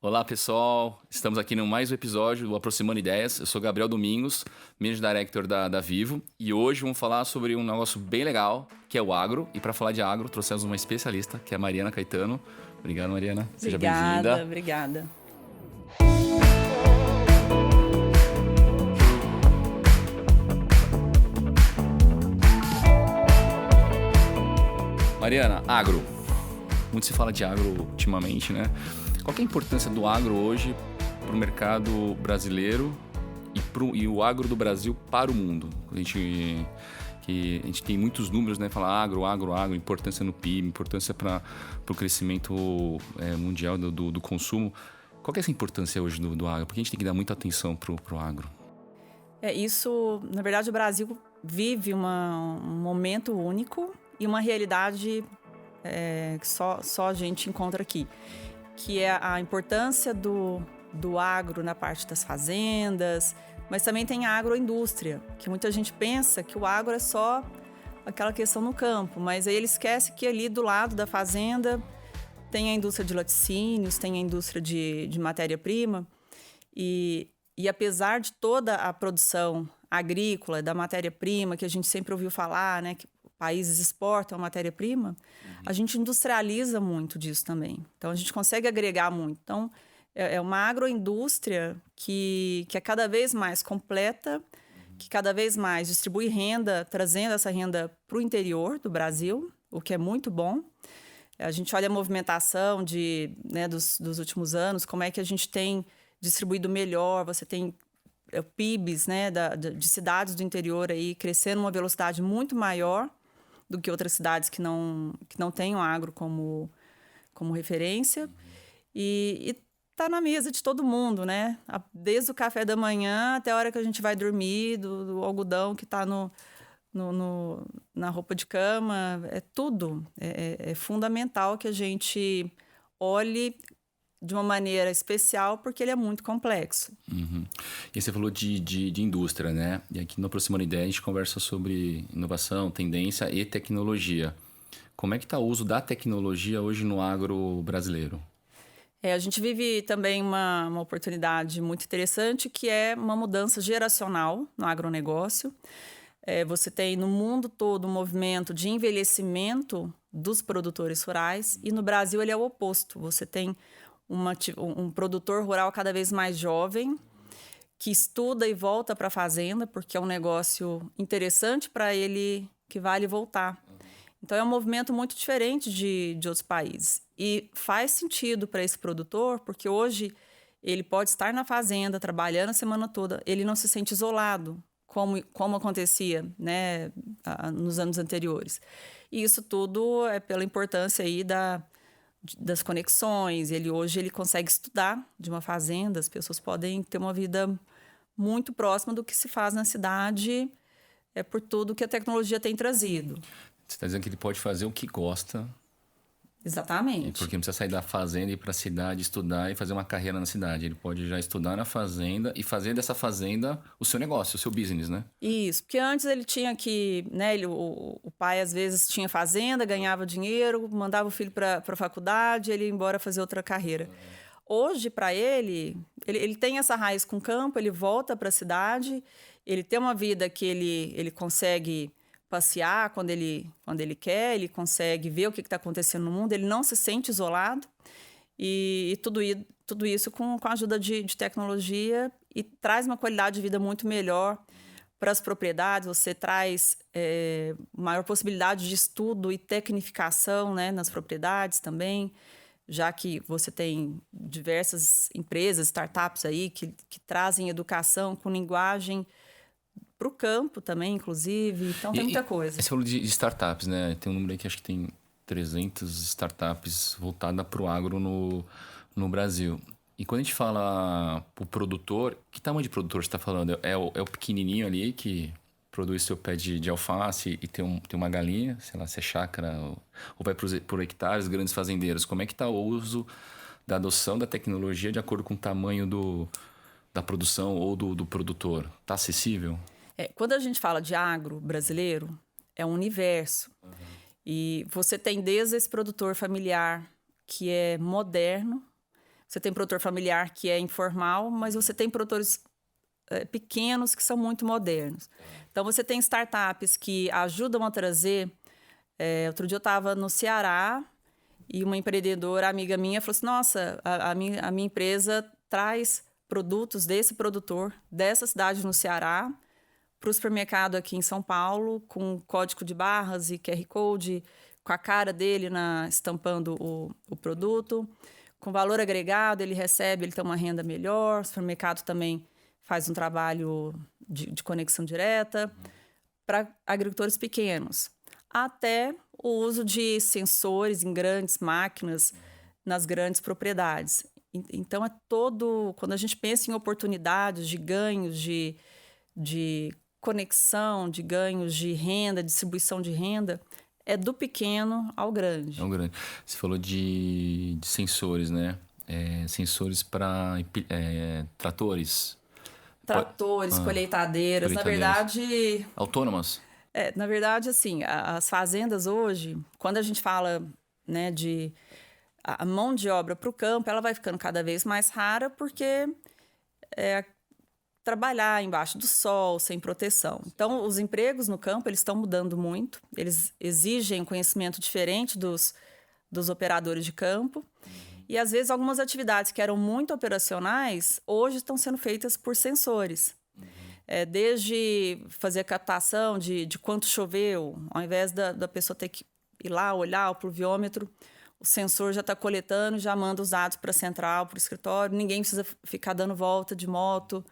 Olá, pessoal. Estamos aqui no mais um episódio do Aproximando Ideias. Eu sou Gabriel Domingos, Managing Director da Vivo. E hoje vamos falar sobre um negócio bem legal, que é o agro. E para falar de agro, trouxemos uma especialista, que é a Mariana Caetano. Obrigado, Mariana. Seja bem-vinda. Obrigada. Mariana, agro. Muito se fala de agro ultimamente, né? Qual que é a importância do agro hoje para o mercado brasileiro e o agro do Brasil para o mundo? A gente tem muitos números, né? Fala agro, importância no PIB, importância para o crescimento mundial do consumo. Qual que é essa importância hoje do agro? Porque a gente tem que dar muita atenção para o agro. Isso, na verdade, o Brasil vive um momento único e uma realidade que só a gente encontra aqui, que é a importância do agro na parte das fazendas, mas também tem a agroindústria, que muita gente pensa que o agro é só aquela questão no campo, mas aí ele esquece que ali do lado da fazenda tem a indústria de laticínios, tem a indústria de matéria-prima, e apesar de toda a produção agrícola, da matéria-prima, que a gente sempre ouviu falar, né, que países exportam a matéria-prima, a gente industrializa muito disso também. Então, a gente consegue agregar muito. Então, é uma agroindústria que é cada vez mais completa, que cada vez mais distribui renda, trazendo essa renda para o interior do Brasil, o que é muito bom. A gente olha a movimentação dos últimos anos, como é que a gente tem distribuído melhor. Você tem PIBs, né, de cidades do interior aí crescendo uma velocidade muito maior do que outras cidades que não têm o agro como referência. E tá na mesa de todo mundo, né? Desde o café da manhã até a hora que a gente vai dormir, do algodão que está na roupa de cama. É tudo. É fundamental que a gente olhe de uma maneira especial, porque ele é muito complexo. Uhum. E você falou de indústria, né? E aqui no Aproximando Ideia a gente conversa sobre inovação, tendência e tecnologia. Como é que está o uso da tecnologia hoje no agro brasileiro? A gente vive também uma oportunidade muito interessante, que é uma mudança geracional no agronegócio. Você tem no mundo todo um movimento de envelhecimento dos produtores rurais, e no Brasil ele é o oposto. Você tem um produtor rural cada vez mais jovem, que estuda e volta para a fazenda, porque é um negócio interessante para ele, que vale voltar. Então, é um movimento muito diferente de outros países. E faz sentido para esse produtor, porque hoje ele pode estar na fazenda, trabalhando a semana toda, ele não se sente isolado, como acontecia, né, nos anos anteriores. E isso tudo é pela importância aí das conexões. Hoje ele consegue estudar de uma fazenda, as pessoas podem ter uma vida muito próxima do que se faz na cidade, por tudo que a tecnologia tem trazido. Você está dizendo que ele pode fazer o que gosta. Exatamente. Porque não precisa sair da fazenda e ir para a cidade estudar e fazer uma carreira na cidade. Ele pode já estudar na fazenda e fazer dessa fazenda o seu negócio, o seu business, né? Isso, porque antes ele tinha que, né, o pai às vezes tinha fazenda, ganhava dinheiro, mandava o filho para a faculdade, ele ia embora fazer outra carreira. Hoje, para ele tem essa raiz com o campo, ele volta para a cidade, ele tem uma vida que ele consegue passear quando ele quer, ele consegue ver o que está acontecendo no mundo, ele não se sente isolado, e tudo isso com a ajuda de tecnologia, e traz uma qualidade de vida muito melhor para as propriedades. Você traz maior possibilidade de estudo e tecnificação, né, nas propriedades também, já que você tem diversas empresas, startups aí que trazem educação com linguagem para o campo também, inclusive. Então, tem muita coisa. Você falou de startups, né? Tem um número aí que acho que tem 300 startups voltadas para o agro no Brasil. E quando a gente fala para o produtor, que tamanho de produtor você está falando? É o pequenininho ali que produz seu pé de alface e tem uma galinha, sei lá, se é chácara ou vai por hectares, grandes fazendeiros. Como é que está o uso da adoção da tecnologia de acordo com o tamanho da produção ou do produtor? Está acessível? Quando a gente fala de agro brasileiro, é um universo. Uhum. E você tem desde esse produtor familiar, que é moderno, você tem produtor familiar que é informal, mas você tem produtores pequenos que são muito modernos. Então, você tem startups que ajudam a trazer... outro dia eu estava no Ceará e uma empreendedora amiga minha falou assim, nossa, a minha empresa traz produtos desse produtor, dessa cidade no Ceará, para o supermercado aqui em São Paulo, com código de barras e QR Code, com a cara dele estampando o produto, com valor agregado, ele tem uma renda melhor, o supermercado também faz um trabalho de conexão direta para agricultores pequenos. Até o uso de sensores em grandes máquinas, nas grandes propriedades. Então, quando a gente pensa em oportunidades de ganhos de conexão, de ganhos de renda, distribuição de renda, é do pequeno ao grande. Ao grande. Você falou de sensores, né? Sensores para tratores. Tratores, colheitadeiras. Na verdade... Autônomas? Na verdade, assim, as fazendas hoje, quando a gente fala, né, a mão de obra para o campo, ela vai ficando cada vez mais rara porque trabalhar embaixo do sol, sem proteção. Então, os empregos no campo, eles estão mudando muito. Eles exigem um conhecimento diferente dos operadores de campo. E, às vezes, algumas atividades que eram muito operacionais, hoje estão sendo feitas por sensores. Desde fazer a captação de quanto choveu, ao invés da pessoa ter que ir lá olhar o pluviômetro, o sensor já está coletando, já manda os dados para a central, para o escritório. Ninguém precisa ficar dando volta de moto,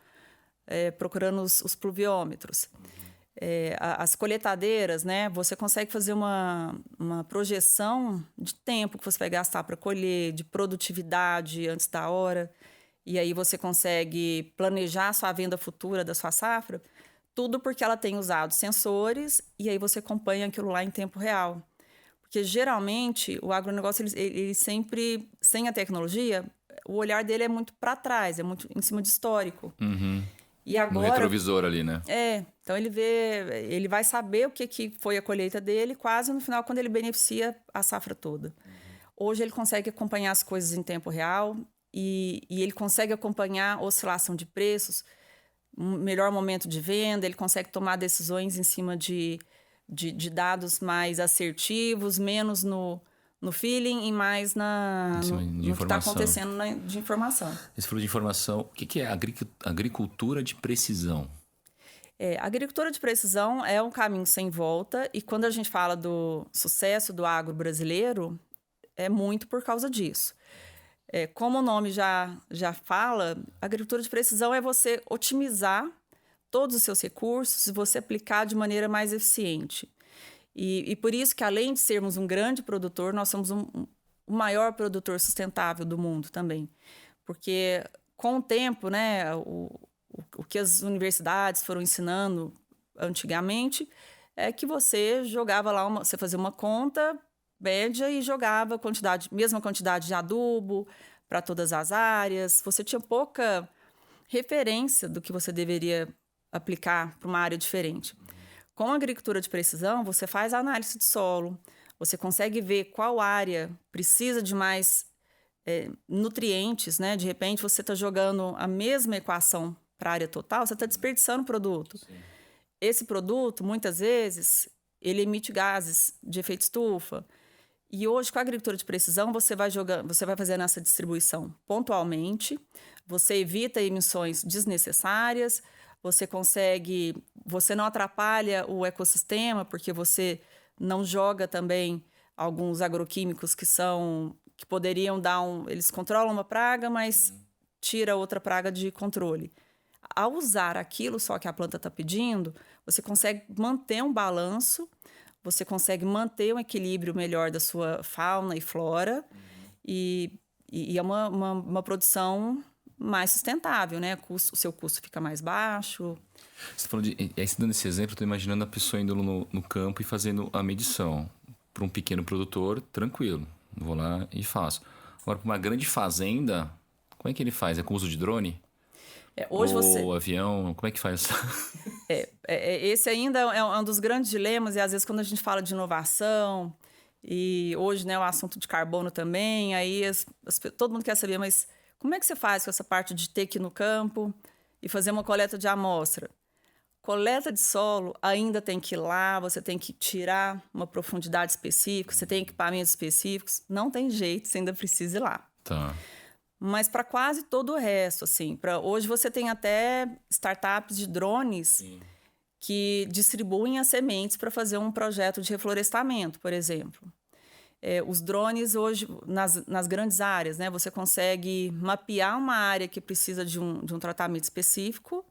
procurando os pluviômetros. As colheitadeiras, né, você consegue fazer uma projeção de tempo que você vai gastar para colher, de produtividade antes da hora, e aí você consegue planejar a sua venda futura da sua safra, tudo porque ela tem usado sensores, e aí você acompanha aquilo lá em tempo real. Porque, geralmente, o agronegócio, ele sempre, sem a tecnologia, o olhar dele é muito para trás, é muito em cima de histórico. Uhum. E agora, no retrovisor ali, né? Então ele vai saber o que foi a colheita dele quase no final, quando ele beneficia a safra toda. Hoje ele consegue acompanhar as coisas em tempo real e ele consegue acompanhar a oscilação de preços, um melhor momento de venda, ele consegue tomar decisões em cima de dados mais assertivos, menos no feeling e mais no que está acontecendo de informação. Você falou de informação. O que é agricultura de precisão? A agricultura de precisão é um caminho sem volta, e quando a gente fala do sucesso do agro brasileiro, é muito por causa disso. Como o nome já fala, a agricultura de precisão é você otimizar todos os seus recursos e você aplicar de maneira mais eficiente. E por isso que, além de sermos um grande produtor, nós somos o maior produtor sustentável do mundo também. Porque, com o tempo, né, o que as universidades foram ensinando antigamente é que você jogava lá, você fazia uma conta média e jogava mesma quantidade de adubo para todas as áreas. Você tinha pouca referência do que você deveria aplicar para uma área diferente. Com a agricultura de precisão, você faz a análise de solo, você consegue ver qual área precisa de mais nutrientes, né? De repente, você está jogando a mesma equação para a área total, você está desperdiçando produto. Sim. Esse produto, muitas vezes, ele emite gases de efeito estufa. E hoje, com a agricultura de precisão, você vai fazendo essa distribuição pontualmente, você evita emissões desnecessárias, você não atrapalha o ecossistema, porque você não joga também alguns agroquímicos que poderiam eles controlam uma praga, mas tira outra praga de controle. Ao usar aquilo só que a planta está pedindo, você consegue manter um balanço, você consegue manter um equilíbrio melhor da sua fauna e flora, e é uma produção mais sustentável, né? O seu custo fica mais baixo. Você falou dando esse exemplo, eu estou imaginando a pessoa indo no campo e fazendo a medição. Para um pequeno produtor, tranquilo, vou lá e faço. Agora, para uma grande fazenda, como é que ele faz? É com uso de drone? Ou avião? Como é que faz? Esse ainda é um dos grandes dilemas, e às vezes quando a gente fala de inovação, e hoje, né, o assunto de carbono também, aí todo mundo quer saber, mas como é que você faz com essa parte de ter que ir no campo e fazer uma coleta de amostra? Coleta de solo ainda tem que ir lá, você tem que tirar uma profundidade específica, você tem equipamentos específicos, não tem jeito, você ainda precisa ir lá. Tá. Mas para quase todo o resto, assim, hoje você tem até startups de drones Sim. que distribuem as sementes para fazer um projeto de reflorestamento, por exemplo. Os drones hoje, nas grandes áreas, né, você consegue mapear uma área que precisa de um tratamento específico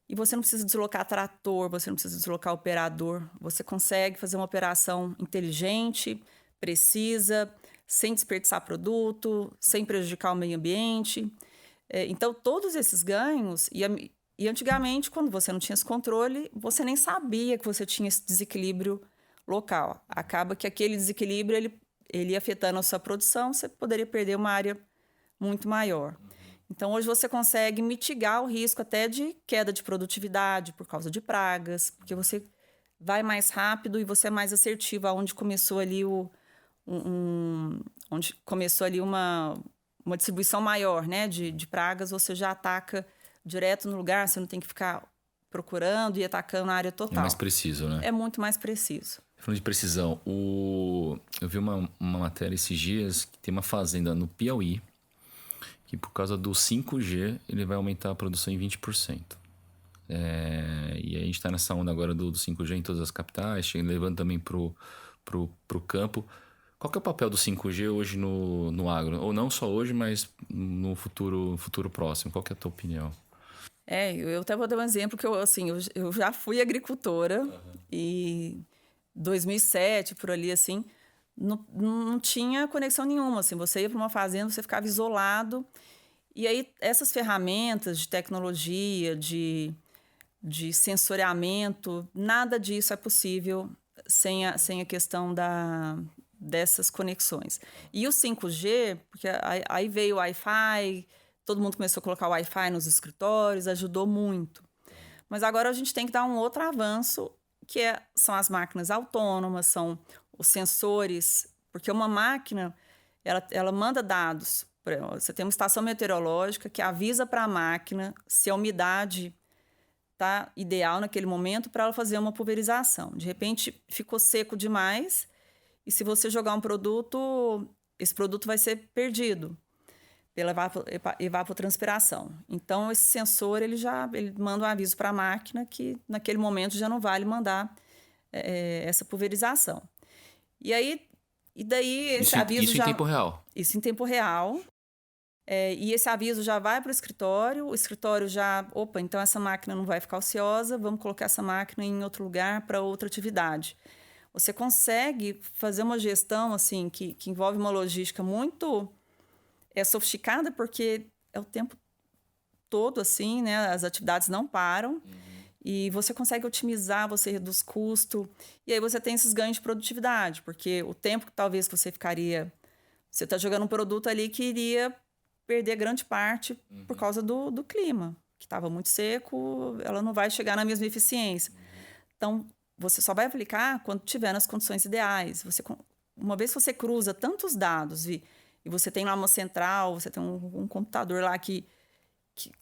e você não precisa deslocar trator, você não precisa deslocar operador. Você consegue fazer uma operação inteligente, precisa, sem desperdiçar produto, sem prejudicar o meio ambiente. Então, todos esses ganhos... E antigamente, quando você não tinha esse controle, você nem sabia que você tinha esse desequilíbrio local. Acaba que aquele desequilíbrio, ele ia afetando a sua produção, você poderia perder uma área muito maior. Então, hoje você consegue mitigar o risco até de queda de produtividade por causa de pragas, porque você vai mais rápido e você é mais assertivo, onde começou ali onde começou ali uma distribuição maior, né, de pragas, você já ataca direto no lugar, você não tem que ficar procurando e atacando a área total. É mais preciso, né? É muito mais preciso. Falando de precisão, eu vi uma matéria esses dias que tem uma fazenda no Piauí que por causa do 5G ele vai aumentar a produção em 20%. E a gente está nessa onda agora do 5G em todas as capitais, levando também pro campo. Qual que é o papel do 5G hoje no agro? Ou não só hoje, mas no futuro próximo? Qual que é a tua opinião? Eu até vou dar um exemplo que eu já fui agricultora e 2007, por ali, assim, não tinha conexão nenhuma, assim, você ia para uma fazenda, você ficava isolado, e aí essas ferramentas de tecnologia, de sensoriamento, nada disso é possível sem a questão dessas conexões. E o 5G, porque aí veio o Wi-Fi, todo mundo começou a colocar o Wi-Fi nos escritórios, ajudou muito. Mas agora a gente tem que dar um outro avanço, que são as máquinas autônomas, são os sensores, porque uma máquina, ela manda dados. Você tem uma estação meteorológica que avisa para a máquina se a umidade está ideal naquele momento para ela fazer uma pulverização. De repente, ficou seco demais e se você jogar um produto, esse produto vai ser perdido pela evapotranspiração. Então, esse sensor ele manda um aviso para a máquina que naquele momento já não vale mandar essa pulverização. E daí esse aviso isso em tempo real? Isso em tempo real. E esse aviso já vai para o escritório já... Opa, então essa máquina não vai ficar ociosa, vamos colocar essa máquina em outro lugar para outra atividade. Você consegue fazer uma gestão assim, que envolve uma logística muito sofisticada, porque é o tempo todo assim, né? As atividades não param. E você consegue otimizar, você reduz custo. E aí você tem esses ganhos de produtividade, porque o tempo que talvez você ficaria... Você está jogando um produto ali que iria perder grande parte por causa do clima, que estava muito seco, ela não vai chegar na mesma eficiência. Então, você só vai aplicar quando tiver nas condições ideais. Uma vez que você cruza tantos dados e você tem lá uma central, você tem um computador lá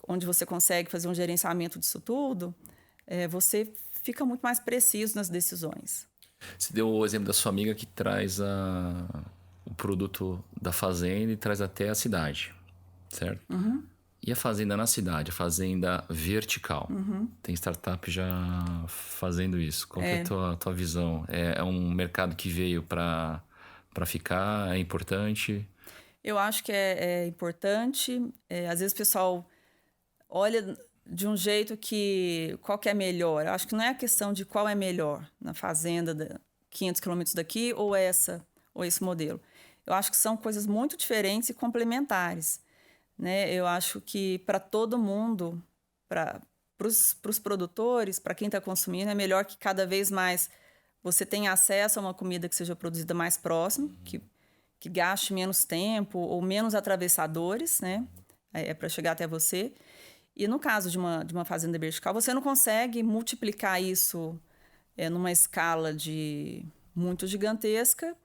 onde você consegue fazer um gerenciamento disso tudo, você fica muito mais preciso nas decisões. Você deu o exemplo da sua amiga que traz o produto da fazenda e traz até a cidade, certo? Uhum. E a fazenda na cidade, a fazenda vertical? Uhum. Tem startup já fazendo isso. Qual que é a tua visão? É um mercado que veio para ficar? É importante? Eu acho que é importante. Às vezes o pessoal olha de um jeito qual que é melhor. Eu acho que não é a questão de qual é melhor na fazenda 500 quilômetros daqui ou esse modelo. Eu acho que são coisas muito diferentes e complementares, né? Eu acho que para todo mundo, para os produtores, para quem está consumindo, é melhor que cada vez mais você tenha acesso a uma comida que seja produzida mais próximo, que gaste menos tempo ou menos atravessadores, né? Para chegar até você. E no caso de uma fazenda vertical, você não consegue multiplicar isso numa escala muito gigantesca,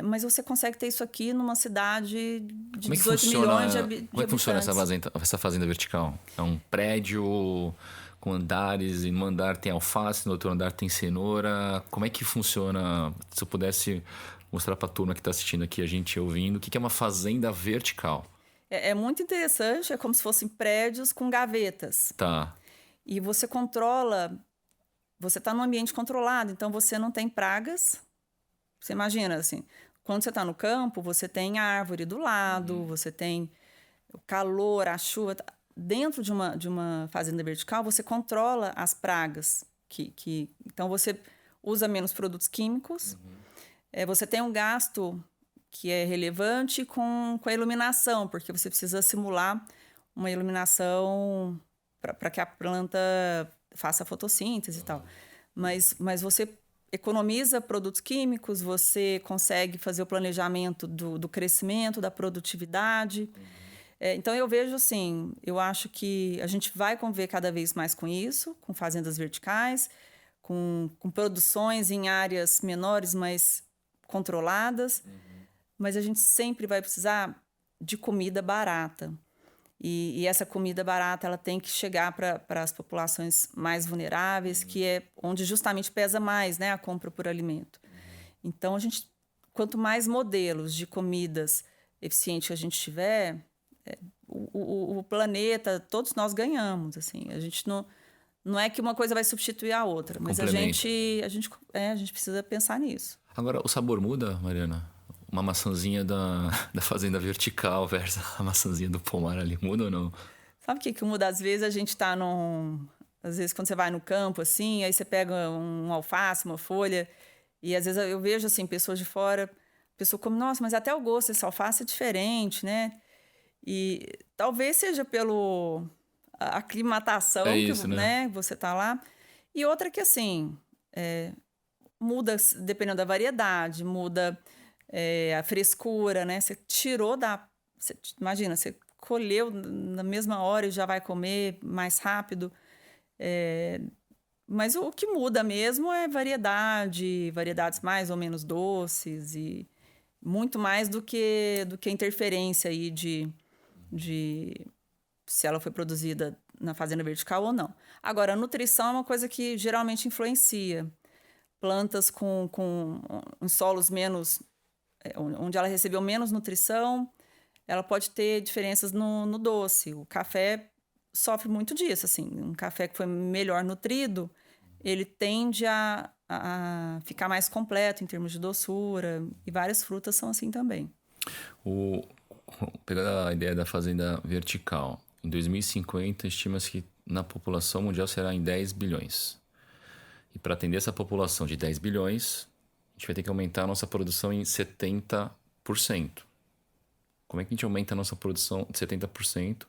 Mas você consegue ter isso aqui numa cidade de Como é que 18 funciona, milhões de como é que funciona habitantes. essa fazenda vertical? É um prédio com andares, e no andar tem alface, no outro andar tem cenoura. Como é que funciona? Se eu pudesse mostrar para a turma que está assistindo aqui, a gente ouvindo, o que é uma fazenda vertical? É muito interessante, é como se fossem prédios com gavetas. Tá. E você controla, você está num ambiente controlado, então você não tem pragas. Você imagina, assim, quando você está no campo, você tem árvore do lado, você tem o calor, a chuva. Dentro de uma fazenda vertical, você controla as pragas. Então, você usa menos produtos químicos. Você tem um gasto que é relevante com a iluminação, porque você precisa simular uma iluminação para que a planta faça fotossíntese e tal. Mas você economiza produtos químicos, você consegue fazer o planejamento do crescimento, da produtividade. Então, eu vejo assim, eu acho que a gente vai conviver cada vez mais com isso, com fazendas verticais, com produções em áreas menores, mas controladas. Mas a gente sempre vai precisar de comida barata. E essa comida barata ela tem que chegar para as populações mais vulneráveis, que é onde justamente pesa mais, né, a compra por alimento. Então, quanto mais modelos de comidas eficientes a gente tiver, o planeta, todos nós ganhamos. Assim, a gente não é que uma coisa vai substituir a outra, mas a gente precisa pensar nisso. Agora, o sabor muda, Mariana? Uma maçãzinha da fazenda vertical versus a maçãzinha do pomar ali, muda ou não? Sabe o que muda? Às vezes a gente tá às vezes quando você vai no campo, assim, aí você pega um alface, uma folha, e às vezes eu vejo, assim, pessoas de fora, a pessoa come, nossa, mas até o gosto desse alface é diferente, né? E talvez seja pelo a É aclimatação que, isso, né? né, você tá lá. E outra que, assim, muda dependendo da variedade, muda a frescura, né? Você tirou imagina, você colheu na mesma hora e já vai comer mais rápido. Mas o que muda mesmo é variedades mais ou menos doces e muito mais do que interferência aí de se ela foi produzida na fazenda vertical ou não. Agora, a nutrição é uma coisa que geralmente influencia. Plantas em solos onde ela recebeu menos nutrição, ela pode ter diferenças no doce. O café sofre muito disso, assim. Um café que foi melhor nutrido, ele tende a ficar mais completo em termos de doçura. E várias frutas são assim também. O, Pegando a ideia da fazenda vertical, em 2050 estima-se que na população mundial será em 10 bilhões. E para atender essa população de 10 bilhões, a gente vai ter que aumentar a nossa produção em 70%. Como é que a gente aumenta a nossa produção de 70%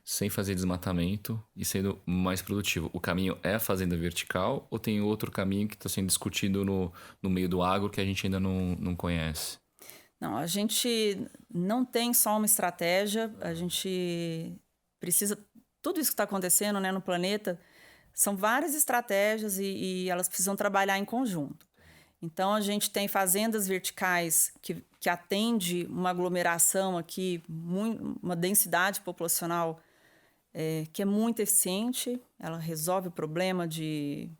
sem fazer desmatamento e sendo mais produtivo? O caminho é a fazenda vertical ou tem outro caminho que está sendo discutido no meio do agro que a gente ainda não conhece? Não, a gente não tem só uma estratégia, a gente precisa. Tudo isso que está acontecendo, né, no planeta são várias estratégias e elas precisam trabalhar em conjunto. Então, a gente tem fazendas verticais que atende uma aglomeração aqui, uma densidade populacional que é muito eficiente, ela resolve o problema de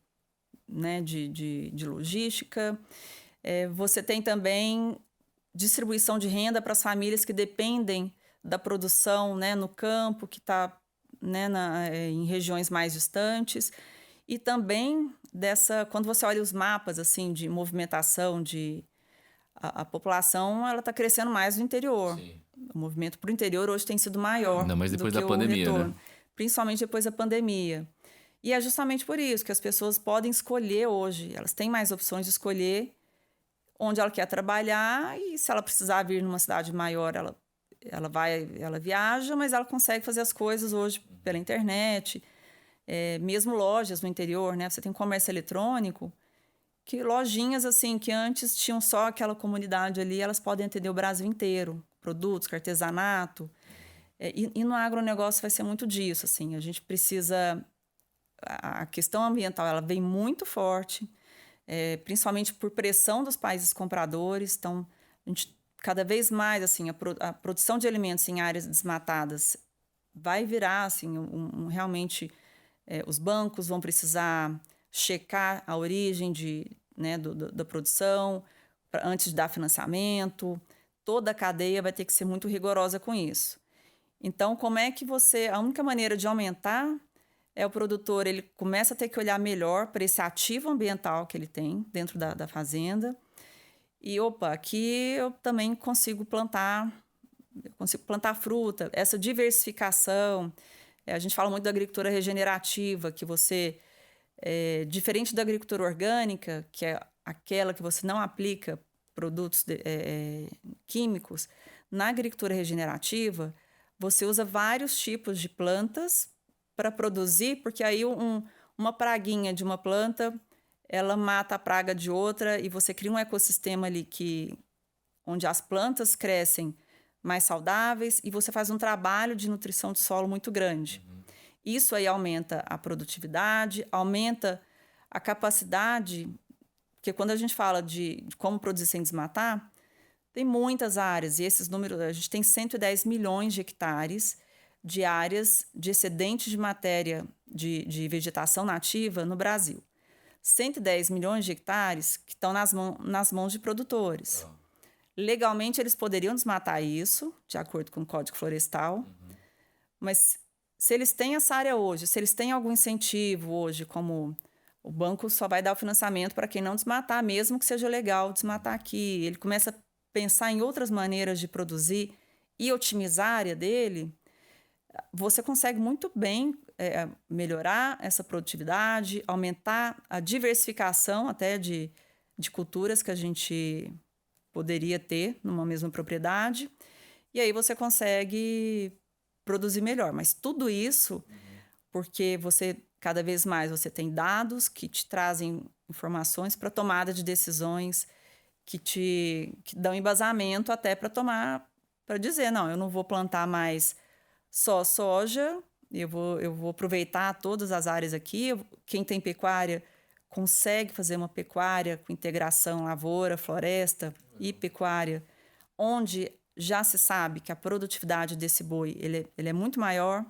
logística. Você tem também distribuição de renda para as famílias que dependem da produção, né, no campo, que está, né, em regiões mais distantes. E também quando você olha os mapas assim de movimentação, a população ela está crescendo mais no interior. Sim. O movimento para o interior hoje tem sido maior Ainda mais depois do que da o pandemia, retorno, né? principalmente depois da pandemia. E é justamente por isso que as pessoas podem escolher hoje, elas têm mais opções de escolher onde ela quer trabalhar e se ela precisar vir numa cidade maior, ela viaja, mas ela consegue fazer as coisas hoje pela internet. Mesmo lojas no interior, né? Você tem comércio eletrônico, que lojinhas assim que antes tinham só aquela comunidade ali, elas podem atender o Brasil inteiro, produtos, artesanato. E no agronegócio vai ser muito disso, assim. A gente precisa... A questão ambiental, ela vem muito forte. principalmente por pressão dos países compradores. Então, a gente, cada vez mais, assim, a produção de alimentos em áreas desmatadas vai virar, assim, realmente, os bancos vão precisar checar a origem da produção antes de dar financiamento. Toda a cadeia vai ter que ser muito rigorosa com isso. Então, como é que a única maneira de aumentar o produtor, ele começa a ter que olhar melhor para esse ativo ambiental que ele tem dentro da fazenda. E, aqui eu também consigo plantar fruta. Essa diversificação, a gente fala muito da agricultura regenerativa, que você, diferente da agricultura orgânica, que é aquela que você não aplica produtos químicos, na agricultura regenerativa, você usa vários tipos de plantas para produzir, porque aí uma praguinha de uma planta, ela mata a praga de outra e você cria um ecossistema ali onde as plantas crescem mais saudáveis e você faz um trabalho de nutrição de solo muito grande. Isso aí aumenta a produtividade, aumenta a capacidade, porque quando a gente fala de como produzir sem desmatar, tem muitas áreas, e esses números, a gente tem 110 milhões de hectares de áreas de excedente de matéria de vegetação nativa no Brasil. 110 milhões de hectares que estão nas mãos de produtores. Legalmente, eles poderiam desmatar isso, de acordo com o Código Florestal, mas se eles têm essa área hoje, se eles têm algum incentivo hoje, como o banco só vai dar o financiamento para quem não desmatar, mesmo que seja legal desmatar aqui, ele começa a pensar em outras maneiras de produzir e otimizar a área dele, você consegue muito bem melhorar essa produtividade, aumentar a diversificação até de culturas que a gente poderia ter numa mesma propriedade, e aí você consegue produzir melhor. Mas tudo isso porque cada vez mais você tem dados que te trazem informações para tomada de decisões que dão embasamento até para dizer, não, eu não vou plantar mais só soja, eu vou aproveitar todas as áreas aqui. Quem tem pecuária consegue fazer uma pecuária com integração lavoura, floresta e pecuária, onde já se sabe que a produtividade desse boi ele é muito maior.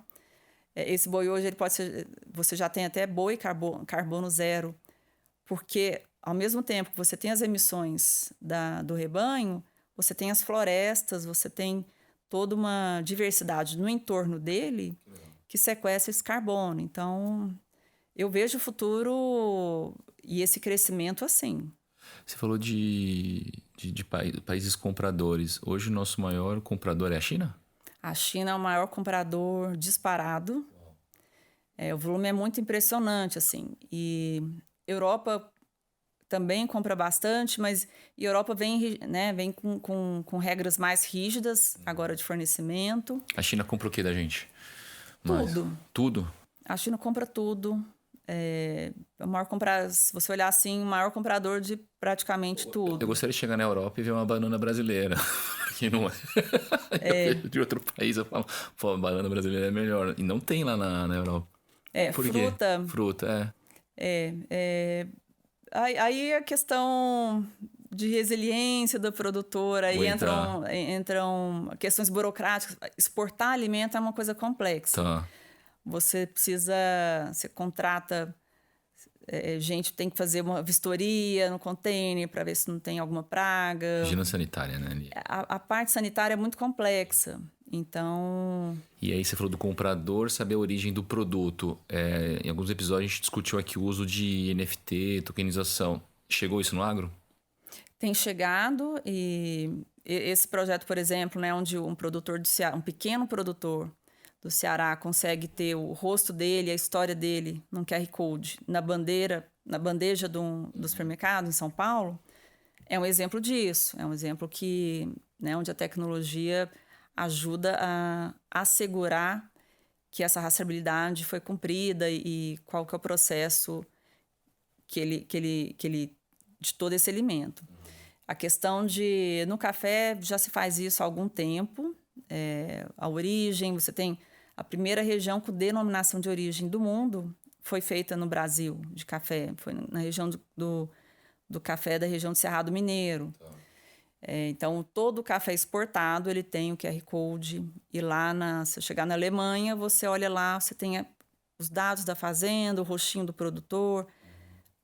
Esse boi hoje ele pode ser, você já tem até boi carbono zero, porque ao mesmo tempo que você tem as emissões do rebanho, você tem as florestas, você tem toda uma diversidade no entorno dele que sequestra esse carbono. Então, eu vejo o futuro e esse crescimento assim. Você falou de países compradores. Hoje o nosso maior comprador é a China? A China é o maior comprador disparado. O volume é muito impressionante, assim. E Europa também compra bastante, mas a Europa vem com regras mais rígidas agora de fornecimento. A China compra o que da gente? Tudo. Tudo? A China compra tudo. O maior se você olhar assim, o maior comprador de praticamente tudo. Eu gostaria de chegar na Europa e ver uma banana brasileira. Que não é. De outro país eu falo, pô, a banana brasileira é melhor. E não tem lá na Europa. Por fruta. Quê? Fruta, Aí a questão de resiliência do produtor, aí entram questões burocráticas. Exportar alimento é uma coisa complexa. Tá. Você contrata gente, tem que fazer uma vistoria no container para ver se não tem alguma praga. Vigilância sanitária, né? A parte sanitária é muito complexa. Então... E aí você falou do comprador saber a origem do produto. Em alguns episódios a gente discutiu aqui o uso de NFT, tokenização. Chegou isso no agro? Tem chegado, e esse projeto, por exemplo, né, onde um produtor do Ceará, um pequeno produtor do Ceará consegue ter o rosto dele, a história dele num QR Code na bandeja do supermercado em São Paulo, é um exemplo disso. É um exemplo onde a tecnologia ajuda a assegurar que essa rastreabilidade foi cumprida e qual que é o processo de todo esse alimento. A questão no café já se faz isso há algum tempo. A origem, você tem a primeira região com denominação de origem do mundo foi feita no Brasil de café, foi na região do do café da região do Cerrado Mineiro. Então, todo o café exportado, ele tem o QR Code. E lá, se eu chegar na Alemanha, você olha lá, você tem os dados da fazenda, o rostinho do produtor,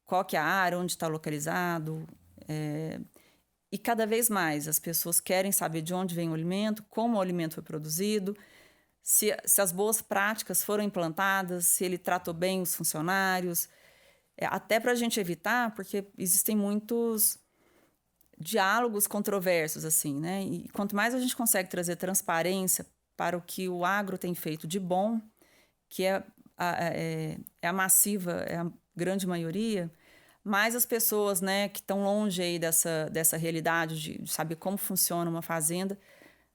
qual que é a área, onde está localizado. E cada vez mais as pessoas querem saber de onde vem o alimento, como o alimento foi produzido, se as boas práticas foram implantadas, se ele tratou bem os funcionários. Até para a gente evitar, porque existem muitos diálogos controversos, assim, né? E quanto mais a gente consegue trazer transparência para o que o agro tem feito de bom, que é a massiva, é a grande maioria, mais as pessoas, né, que estão longe aí dessa realidade de saber como funciona uma fazenda,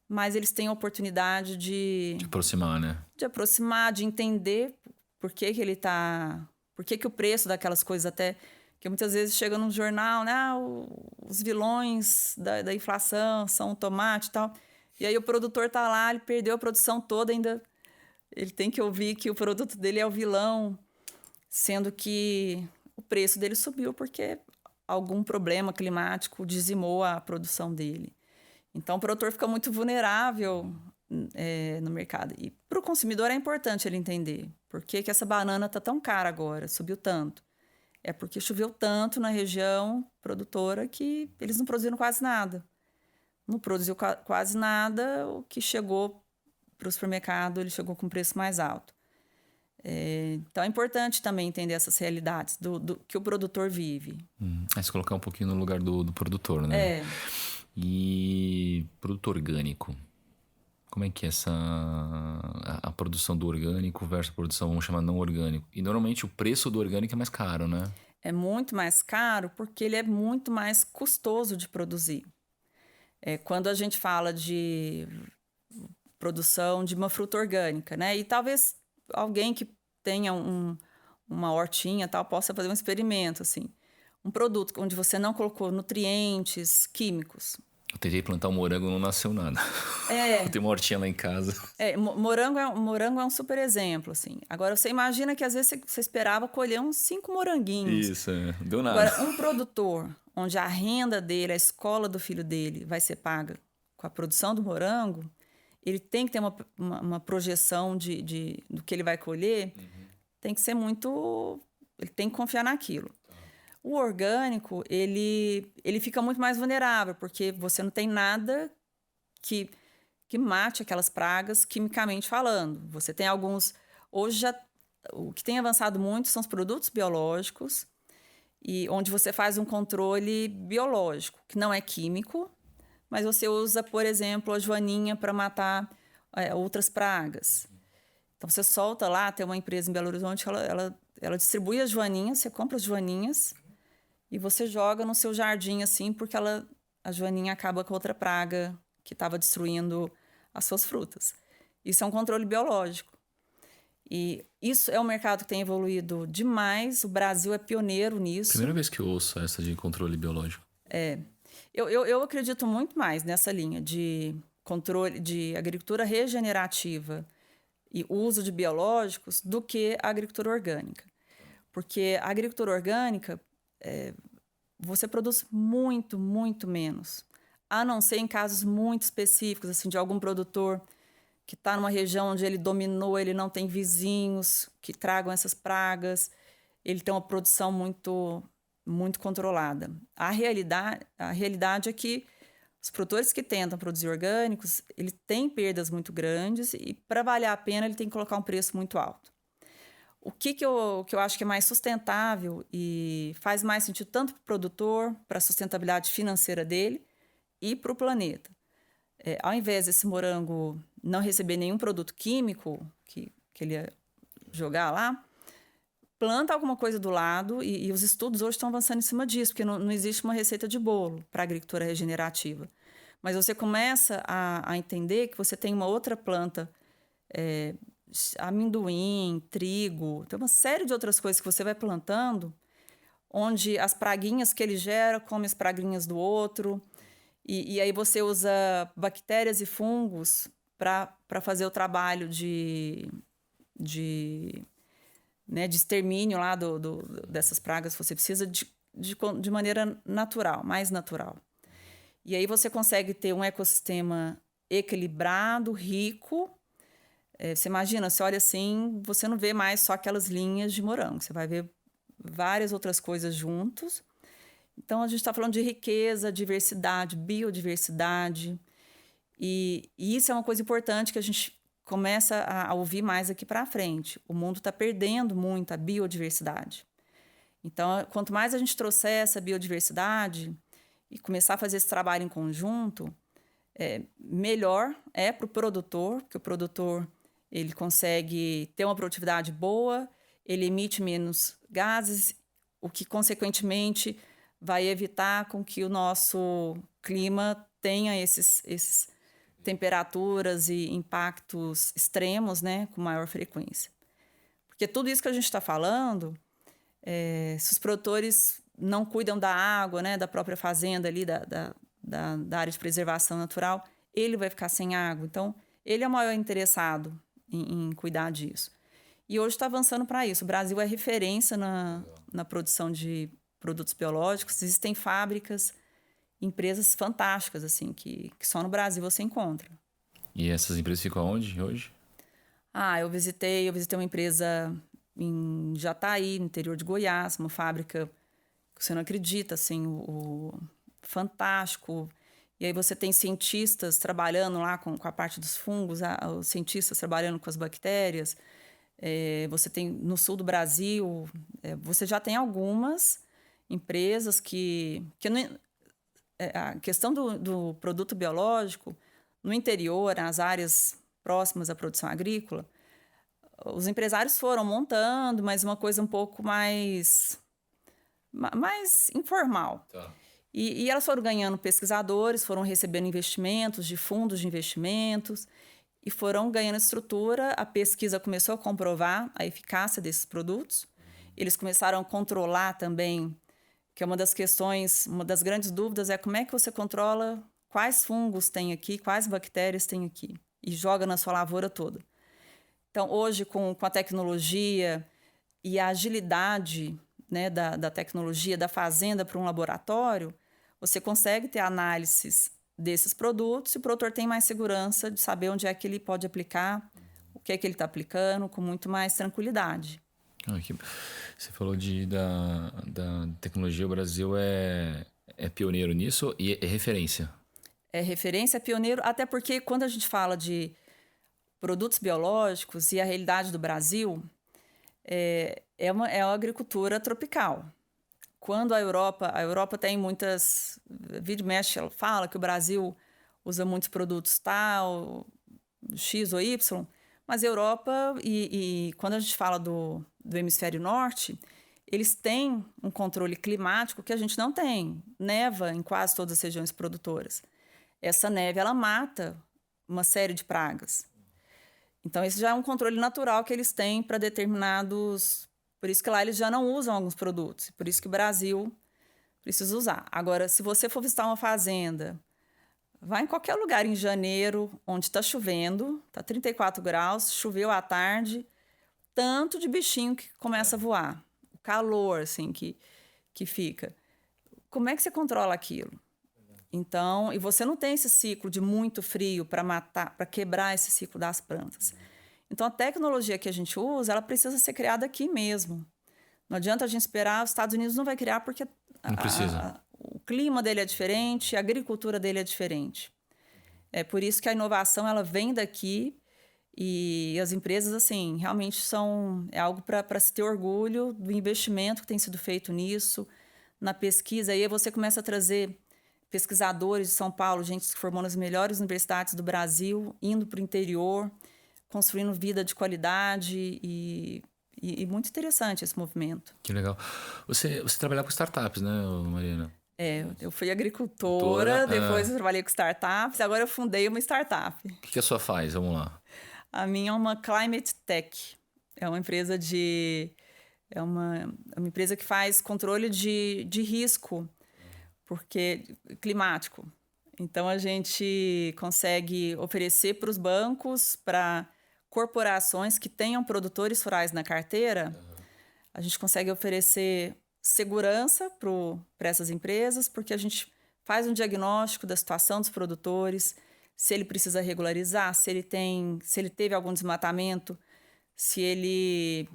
mais eles têm a oportunidade de aproximar, né? De aproximar, de entender por que ele tá... Por que o preço daquelas coisas até... Que muitas vezes chega num jornal, né? Os vilões da inflação são o tomate e tal. E aí o produtor tá lá, ele perdeu a produção toda, ainda ele tem que ouvir que o produto dele é o vilão, sendo que o preço dele subiu porque algum problema climático dizimou a produção dele. Então o produtor fica muito vulnerável no mercado. E para o consumidor é importante ele entender por que essa banana está tão cara agora, subiu tanto. É porque choveu tanto na região produtora que eles não produziram quase nada. Não produziu quase nada, o que chegou para o supermercado, ele chegou com preço mais alto. Então é importante também entender essas realidades do que o produtor vive. Aí se colocar um pouquinho no lugar do produtor, né? E produto orgânico. Como é que é a produção do orgânico versus a produção, vamos chamar, não orgânico? E normalmente o preço do orgânico é mais caro, né? É muito mais caro porque ele é muito mais custoso de produzir. Quando a gente fala de produção de uma fruta orgânica, né? E talvez alguém que tenha uma hortinha tal possa fazer um experimento, assim. Um produto onde você não colocou nutrientes químicos. Eu tentei plantar um morango, não nasceu nada. Eu tenho uma hortinha lá em casa. Morango é um super exemplo, assim. Agora, você imagina que às vezes você esperava colher uns 5 moranguinhos. Isso, não deu nada. Agora, um produtor onde a renda dele, a escola do filho dele vai ser paga com a produção do morango, ele tem que ter uma projeção do que ele vai colher, tem que ser muito... Ele tem que confiar naquilo. O orgânico, ele fica muito mais vulnerável, porque você não tem nada que mate aquelas pragas, quimicamente falando. Você tem alguns... Hoje, o que tem avançado muito são os produtos biológicos, e onde você faz um controle biológico, que não é químico, mas você usa, por exemplo, a joaninha para matar outras pragas. Então, você solta lá, tem uma empresa em Belo Horizonte, ela distribui as joaninhas, você compra as joaninhas, e você joga no seu jardim, assim, porque a joaninha acaba com outra praga que estava destruindo as suas frutas. Isso é um controle biológico. E isso é um mercado que tem evoluído demais. O Brasil é pioneiro nisso. Primeira vez que eu ouço essa de controle biológico. Eu acredito muito mais nessa linha de controle de agricultura regenerativa e uso de biológicos do que a agricultura orgânica. Porque a agricultura orgânica... você produz muito, muito menos. A não ser em casos muito específicos, assim, de algum produtor que está numa região onde ele dominou, ele não tem vizinhos que tragam essas pragas, ele tem uma produção muito, muito controlada. A realidade é que os produtores que tentam produzir orgânicos, ele tem perdas muito grandes e, para valer a pena, ele tem que colocar um preço muito alto. O que eu acho que é mais sustentável e faz mais sentido tanto para o produtor, para a sustentabilidade financeira dele e para o planeta. Ao invés desse morango não receber nenhum produto químico que ele ia jogar lá, planta alguma coisa do lado e os estudos hoje estão avançando em cima disso, porque não existe uma receita de bolo para a agricultura regenerativa. Mas você começa a entender que você tem uma outra planta... amendoim, trigo, tem uma série de outras coisas que você vai plantando, onde as praguinhas que ele gera comem as praguinhas do outro, e aí você usa bactérias e fungos para fazer o trabalho de extermínio lá dessas pragas. Você precisa de maneira natural, mais natural. E aí você consegue ter um ecossistema equilibrado, rico. Você imagina, você olha assim, você não vê mais só aquelas linhas de morango, você vai ver várias outras coisas juntos. Então, a gente está falando de riqueza, diversidade, biodiversidade. E isso é uma coisa importante que a gente começa a ouvir mais aqui para frente. O mundo está perdendo muito a biodiversidade. Então, quanto mais a gente trouxer essa biodiversidade e começar a fazer esse trabalho em conjunto, melhor é para o produtor, porque o produtor ele consegue ter uma produtividade boa, ele emite menos gases, o que, consequentemente, vai evitar com que o nosso clima tenha esses temperaturas e impactos extremos, né, com maior frequência. Porque tudo isso que a gente está falando, se os produtores não cuidam da água, né, da própria fazenda ali, da área de preservação natural, ele vai ficar sem água. Então, ele é o maior interessado em cuidar disso. E hoje está avançando para isso. O Brasil é referência na produção de produtos biológicos. Existem fábricas, empresas fantásticas, assim, que só no Brasil você encontra. E essas empresas ficam onde hoje? Eu visitei uma empresa em Jataí, no interior de Goiás, uma fábrica que você não acredita, assim, fantástico. E aí você tem cientistas trabalhando lá com a parte dos fungos, os cientistas trabalhando com as bactérias. Você tem no sul do Brasil, você já tem algumas empresas que a questão do produto biológico no interior, nas áreas próximas à produção agrícola, os empresários foram montando, mas uma coisa um pouco mais informal. Tá. E elas foram ganhando pesquisadores, foram recebendo investimentos de fundos de investimentos e foram ganhando estrutura. A pesquisa começou a comprovar a eficácia desses produtos. Eles começaram a controlar também, que é uma das questões, uma das grandes dúvidas é como é que você controla quais fungos tem aqui, quais bactérias tem aqui e joga na sua lavoura toda. Então, hoje, com a tecnologia e a agilidade, né, da tecnologia, da fazenda para um laboratório, você consegue ter análises desses produtos e o produtor tem mais segurança de saber onde é que ele pode aplicar, o que é que ele está aplicando, com muito mais tranquilidade. Você falou da tecnologia, o Brasil é pioneiro nisso e é referência. É referência, é pioneiro, até porque quando a gente fala de produtos biológicos e a realidade do Brasil, é uma agricultura tropical. Quando a Europa tem muitas... Vira e mexe, ela fala que o Brasil usa muitos produtos tal, X ou Y, mas a Europa, e quando a gente fala do hemisfério norte, eles têm um controle climático que a gente não tem. Neva em quase todas as regiões produtoras. Essa neve, ela mata uma série de pragas. Então, esse já é um controle natural que eles têm para determinados... Por isso que lá eles já não usam alguns produtos. Por isso que o Brasil precisa usar. Agora, se você for visitar uma fazenda, vai em qualquer lugar em janeiro, onde está chovendo, está 34 graus, choveu à tarde, tanto de bichinho que começa a voar. O calor, assim, que fica. Como é que você controla aquilo? Então, e você não tem esse ciclo de muito frio para matar, para quebrar esse ciclo das plantas. Então, a tecnologia que a gente usa, ela precisa ser criada aqui mesmo. Não adianta a gente esperar, os Estados Unidos não vai criar porque não precisa. O clima dele é diferente, a agricultura dele é diferente. É por isso que a inovação ela vem daqui e as empresas, assim, realmente é algo para se ter orgulho do investimento que tem sido feito nisso, na pesquisa. Aí você começa a trazer pesquisadores de São Paulo, gente que formou nas melhores universidades do Brasil, indo para o interior, construindo vida de qualidade e muito interessante esse movimento. Que legal. Você trabalhava com startups, né, Mariana? Eu fui agricultora, depois eu trabalhei com startups, agora eu fundei uma startup. O que a sua faz? Vamos lá. A minha é uma Climate Tech. É uma empresa é uma empresa que faz controle de risco climático. Então, a gente consegue oferecer para os bancos, para corporações que tenham produtores rurais na carteira, a gente consegue oferecer segurança para essas empresas, porque a gente faz um diagnóstico da situação dos produtores, se ele precisa regularizar, se ele teve algum desmatamento, se ele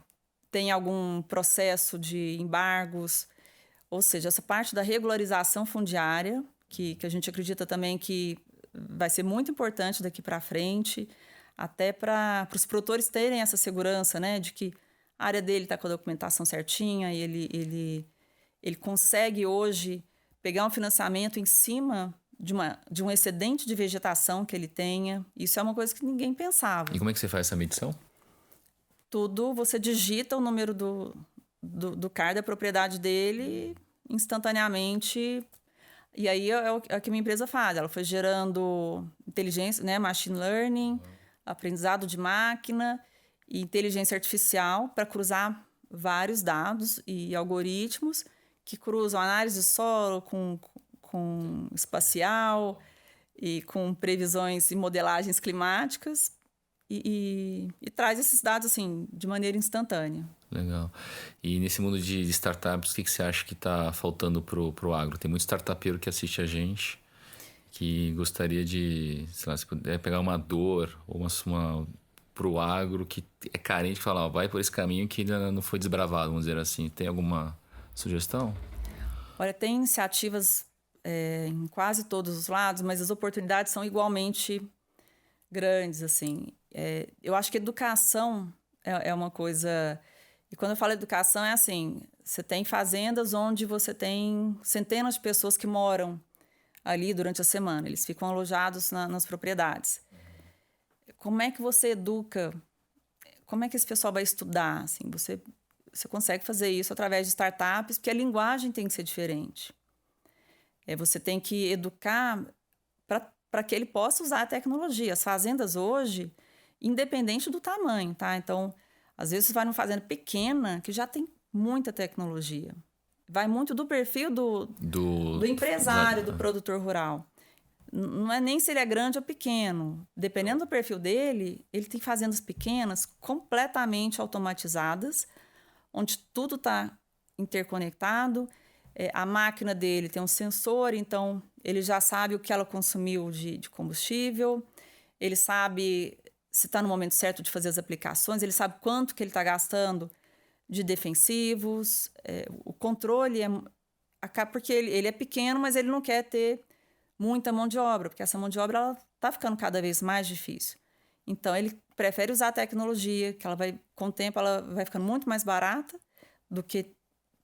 tem algum processo de embargos, ou seja, essa parte da regularização fundiária, que a gente acredita também que vai ser muito importante daqui para frente, até para os produtores terem essa segurança, né, de que a área dele está com a documentação certinha e ele consegue hoje pegar um financiamento em cima de um excedente de vegetação que ele tenha. Isso é uma coisa que ninguém pensava. E como é que você faz essa medição? Tudo, você digita o número do CAR da propriedade dele instantaneamente. E aí é o que a minha empresa faz. Ela foi gerando inteligência, né, machine learning, aprendizado de máquina e inteligência artificial para cruzar vários dados e algoritmos que cruzam análise de solo com espacial e com previsões e modelagens climáticas e traz esses dados assim de maneira instantânea. Legal. E nesse mundo de startups, o que você acha que está faltando pro agro? Tem muito startupeiro que assiste a gente que gostaria de, sei lá, se puder pegar uma dor ou uma pro agro que é carente e falar, ó, vai por esse caminho que ainda não foi desbravado, vamos dizer assim. Tem alguma sugestão? Olha, tem iniciativas em quase todos os lados, mas as oportunidades são igualmente grandes, assim. Eu acho que educação é uma coisa... E quando eu falo educação, é assim, você tem fazendas onde você tem centenas de pessoas que moram ali durante a semana. Eles ficam alojados nas propriedades. Como é que você educa? Como é que esse pessoal vai estudar? Assim, você consegue fazer isso através de startups, porque a linguagem tem que ser diferente. Você tem que educar para que ele possa usar a tecnologia. As fazendas hoje, independente do tamanho, tá? Então, às vezes você vai numa fazenda pequena que já tem muita tecnologia. Vai muito do perfil do empresário, do produtor rural. Não é nem se ele é grande ou pequeno. Dependendo do perfil dele, ele tem fazendas pequenas, completamente automatizadas, onde tudo está interconectado. A máquina dele tem um sensor, então ele já sabe o que ela consumiu de combustível, ele sabe se está no momento certo de fazer as aplicações, ele sabe quanto que ele está gastando de defensivos. O controle porque ele é pequeno, mas ele não quer ter muita mão de obra, porque essa mão de obra está ficando cada vez mais difícil. Então, ele prefere usar a tecnologia, que com o tempo ela vai ficando muito mais barata do que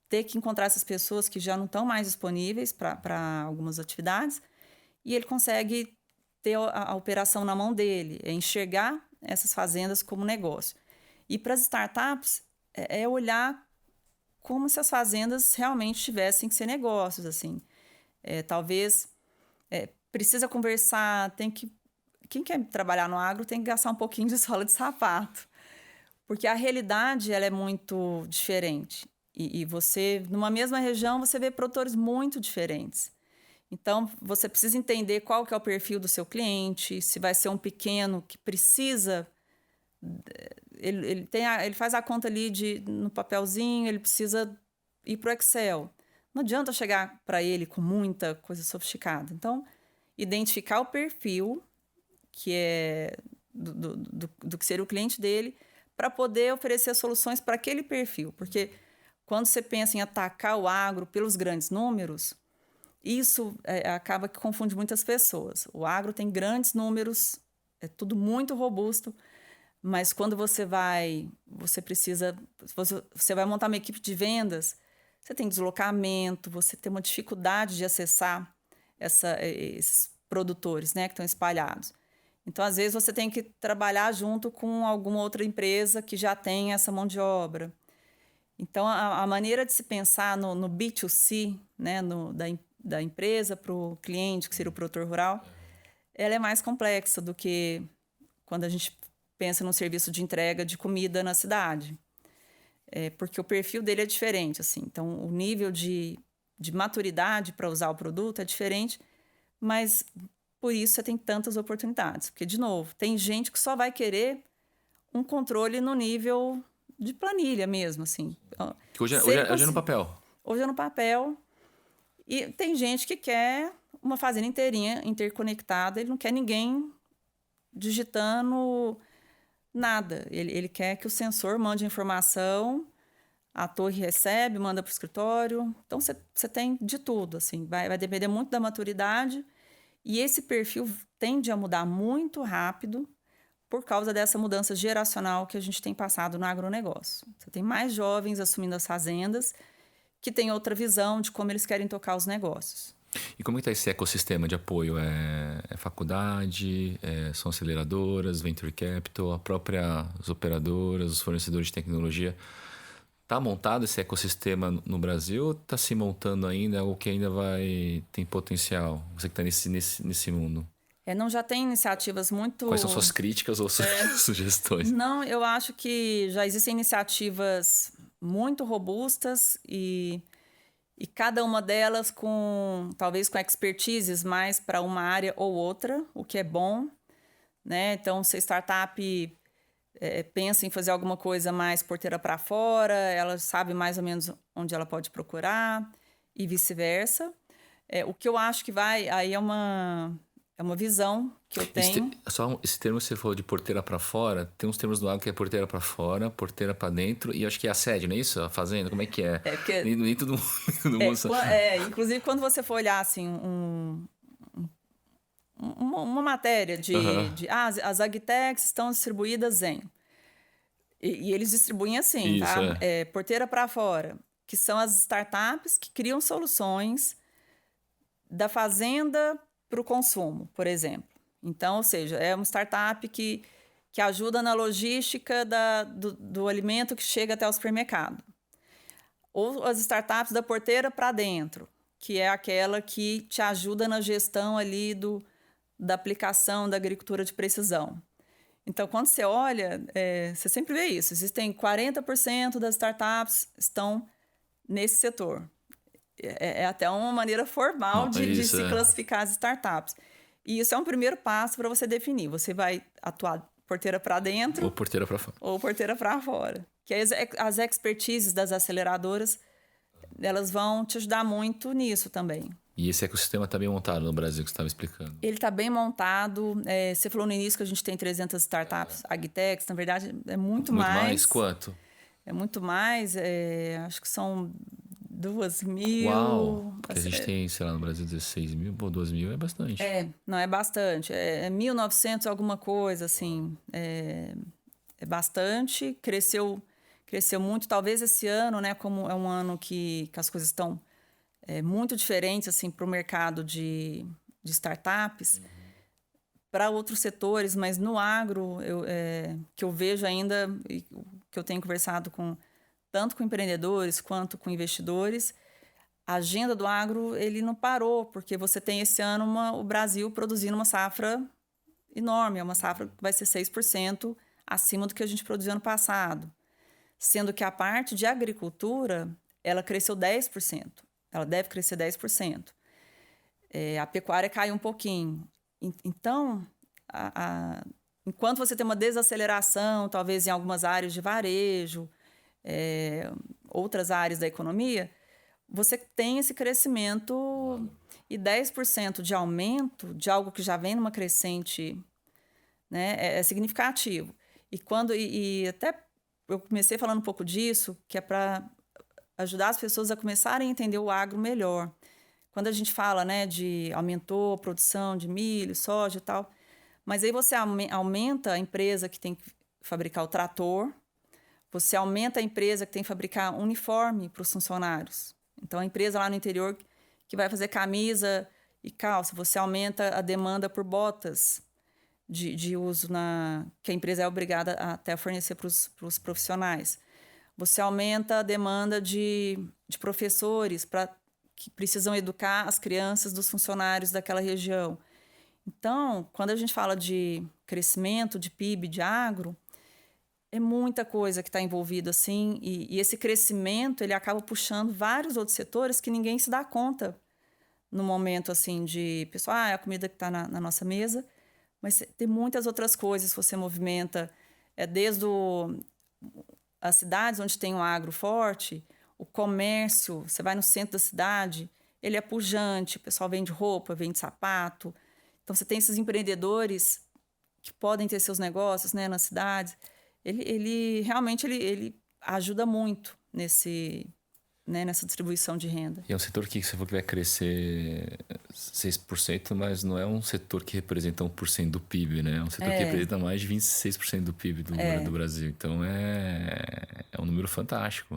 ter que encontrar essas pessoas que já não estão mais disponíveis para algumas atividades, e ele consegue ter a operação na mão dele, enxergar essas fazendas como negócio. E para as startups, olhar como se as fazendas realmente tivessem que ser negócios, assim. Talvez precisa conversar, quem quer trabalhar no agro tem que gastar um pouquinho de sola de sapato, porque a realidade ela é muito diferente. E você, numa mesma região, você vê produtores muito diferentes. Então, você precisa entender qual que é o perfil do seu cliente, se vai ser um pequeno que precisa... Ele faz a conta ali no papelzinho, ele precisa ir para o Excel. Não adianta chegar para ele com muita coisa sofisticada. Então, identificar o perfil, que é do que seria o cliente dele, para poder oferecer soluções para aquele perfil. Porque quando você pensa em atacar o agro pelos grandes números, isso acaba que confunde muitas pessoas. O agro tem grandes números, é tudo muito robusto, mas quando você vai montar uma equipe de vendas, você tem deslocamento, você tem uma dificuldade de acessar esses produtores, né, que estão espalhados. Então, às vezes, você tem que trabalhar junto com alguma outra empresa que já tem essa mão de obra. Então, a maneira de se pensar no B2C, né, da empresa para o cliente, que seria o produtor rural, ela é mais complexa do que quando a gente pensa num serviço de entrega de comida na cidade. Porque o perfil dele é diferente, assim. Então, o nível de maturidade para usar o produto é diferente, mas por isso você tem tantas oportunidades. Porque, de novo, tem gente que só vai querer um controle no nível de planilha mesmo, assim. Que hoje é no papel. hoje é no papel. E tem gente que quer uma fazenda inteirinha, interconectada, ele não quer ninguém digitando nada. Ele quer que o sensor mande a informação, a torre recebe, manda para o escritório. Então, você tem de tudo, assim. Vai depender muito da maturidade. E esse perfil tende a mudar muito rápido por causa dessa mudança geracional que a gente tem passado no agronegócio. Você tem mais jovens assumindo as fazendas que têm outra visão de como eles querem tocar os negócios. E como está esse ecossistema de apoio? É faculdade, são aceleradoras, venture capital, as operadoras, os fornecedores de tecnologia? Está montado esse ecossistema no Brasil ou está se montando ainda, ou que ainda tem potencial? Você que está nesse mundo. Não, já tem iniciativas muito... Quais são suas críticas ou sugestões? Não, eu acho que já existem iniciativas muito robustas e cada uma delas talvez com expertises mais para uma área ou outra, o que é bom, né? Então, se a startup pensa em fazer alguma coisa mais porteira para fora, ela sabe mais ou menos onde ela pode procurar e vice-versa. O que eu acho que aí é uma visão que eu tenho. Esse termo que você falou de porteira para fora, tem uns termos do agro que é porteira para fora, porteira para dentro, e acho que é a sede, não é isso? A fazenda, como é que é? Porque, nem todo mundo sabe. Inclusive, quando você for olhar assim, uma matéria as agtechs estão distribuídas em... E eles distribuem assim, isso, tá? Porteira para fora, que são as startups que criam soluções da fazenda para o consumo, por exemplo. Então, ou seja, é uma startup que ajuda na logística do alimento que chega até o supermercado. Ou as startups da porteira para dentro, que é aquela que te ajuda na gestão ali da aplicação da agricultura de precisão. Então, quando você olha, você sempre vê isso. Existem 40% das startups estão nesse setor. É até uma maneira formal de se classificar as startups. E isso é um primeiro passo para você definir. Você vai atuar porteira para dentro... Ou porteira para fora. Ou porteira para fora. Que as expertises das aceleradoras, elas vão te ajudar muito nisso também. E esse ecossistema está bem montado no Brasil, que você estava explicando? Ele está bem montado. Você falou no início que a gente tem 300 startups agtechs. Na verdade, é muito mais. Muito mais? Quanto? É muito mais. Acho que são 2.000. Uau! Porque a gente tem, sei lá, no Brasil 16 mil. Pô, 2.000 é bastante. Não é bastante. É 1.900 alguma coisa, assim. É bastante. Cresceu muito. Talvez esse ano, né? Como é um ano que as coisas estão... muito diferentes assim, para o mercado de startups, para outros setores, mas no agro, que eu vejo ainda, que eu tenho conversado tanto com empreendedores quanto com investidores, a agenda do agro ele não parou, porque você tem esse ano o Brasil produzindo uma safra enorme, é uma safra que vai ser 6% acima do que a gente produziu ano passado, sendo que a parte de agricultura ela cresceu 10%. Ela deve crescer 10%. A pecuária cai um pouquinho. Então, enquanto você tem uma desaceleração, talvez em algumas áreas de varejo, outras áreas da economia, você tem esse crescimento e 10% de aumento de algo que já vem numa crescente, né, é significativo. E até eu comecei falando um pouco disso, que é para ajudar as pessoas a começarem a entender o agro melhor. Quando a gente fala, né, de aumentou a produção de milho, soja e tal, mas aí você aumenta a empresa que tem que fabricar o trator, você aumenta a empresa que tem que fabricar uniforme para os funcionários. Então, a empresa lá no interior que vai fazer camisa e calça, você aumenta a demanda por botas de uso que a empresa é obrigada a até fornecer para os profissionais. Você aumenta a demanda de professores que precisam educar as crianças dos funcionários daquela região. Então, quando a gente fala de crescimento, de PIB, de agro, é muita coisa que está envolvida assim, e esse crescimento ele acaba puxando vários outros setores que ninguém se dá conta no momento assim de pessoal, é a comida que está na nossa mesa, mas tem muitas outras coisas que você movimenta, desde as cidades onde tem um agro forte, O comércio, você vai no centro da cidade, ele é pujante, o pessoal vende roupa, vende sapato. Então, você tem esses empreendedores que podem ter seus negócios, né, nas cidades. Ele realmente ele ajuda muito nessa distribuição de renda. E é um setor que você falou que vai crescer 6%, mas não é um setor que representa 1% do PIB, né? É um setor que representa mais de 26% do PIB do Brasil. Então, é um número fantástico.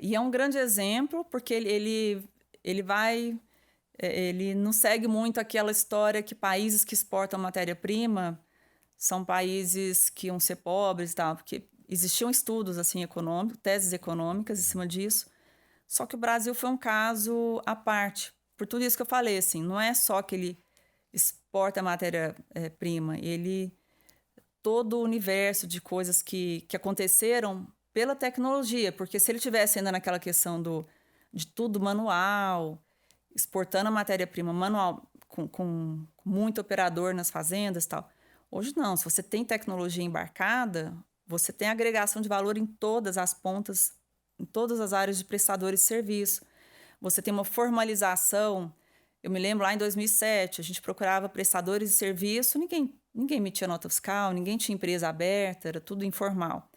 E é um grande exemplo, porque ele não segue muito aquela história que países que exportam matéria-prima são países que iam ser pobres e tal, porque existiam estudos assim, econômicos, teses econômicas em cima disso. Só que o Brasil foi um caso à parte. Por tudo isso que eu falei, assim, não é só que ele exporta matéria-prima, todo o universo de coisas que aconteceram pela tecnologia, porque se ele tivesse ainda naquela questão de tudo manual, exportando a matéria-prima manual, com muito operador nas fazendas e tal. Hoje não, se você tem tecnologia embarcada, você tem agregação de valor em todas as pontas, em todas as áreas de prestadores de serviço. Você tem uma formalização. Eu me lembro lá em 2007, a gente procurava prestadores de serviço, ninguém emitia nota fiscal, ninguém tinha empresa aberta, era tudo informal.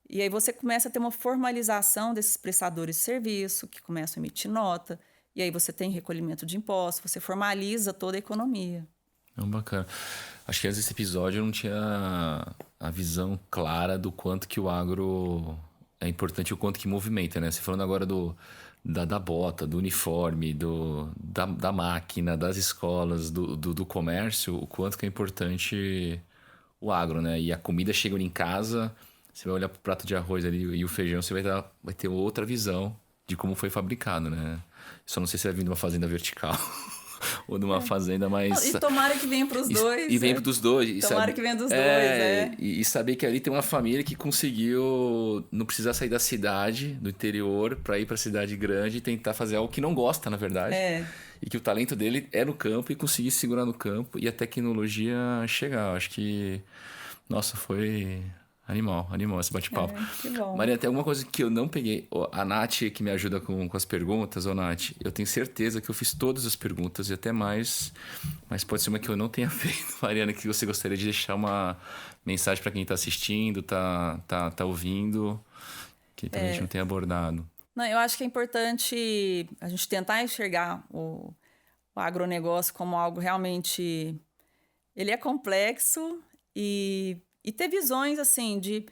E aí você começa a ter uma formalização desses prestadores de serviço, que começam a emitir nota, e aí você tem recolhimento de impostos, você formaliza toda a economia. Bacana. Acho que nesse episódio eu não tinha a visão clara do quanto que o agro é importante, o quanto que movimenta, né? Você falando agora da bota, do uniforme, da máquina, das escolas, do comércio, o quanto que é importante o agro, né? E a comida chegando em casa, você vai olhar pro prato de arroz ali e o feijão, você vai ter outra visão de como foi fabricado, né? Só não sei se vai vir de uma fazenda vertical ou de uma fazenda mais... E tomara que venha pros dois. E venha dos dois. Tomara que venha dos dois, E saber que ali tem uma família que conseguiu não precisar sair da cidade, do interior, para ir para a cidade grande e tentar fazer algo que não gosta, na verdade. E que o talento dele é no campo e conseguir segurar no campo e a tecnologia chegar. Acho que... Nossa, foi... Animal esse bate-papo. Que bom. Maria, tem alguma coisa que eu não peguei? A Nath que me ajuda com as perguntas. Nath, eu tenho certeza que eu fiz todas as perguntas e até mais, mas pode ser uma que eu não tenha feito. Mariana, que você gostaria de deixar uma mensagem para quem está assistindo, tá ouvindo, que a gente não tem abordado. Não, eu acho que é importante a gente tentar enxergar o agronegócio como algo realmente... Ele é complexo e ter visões, assim, de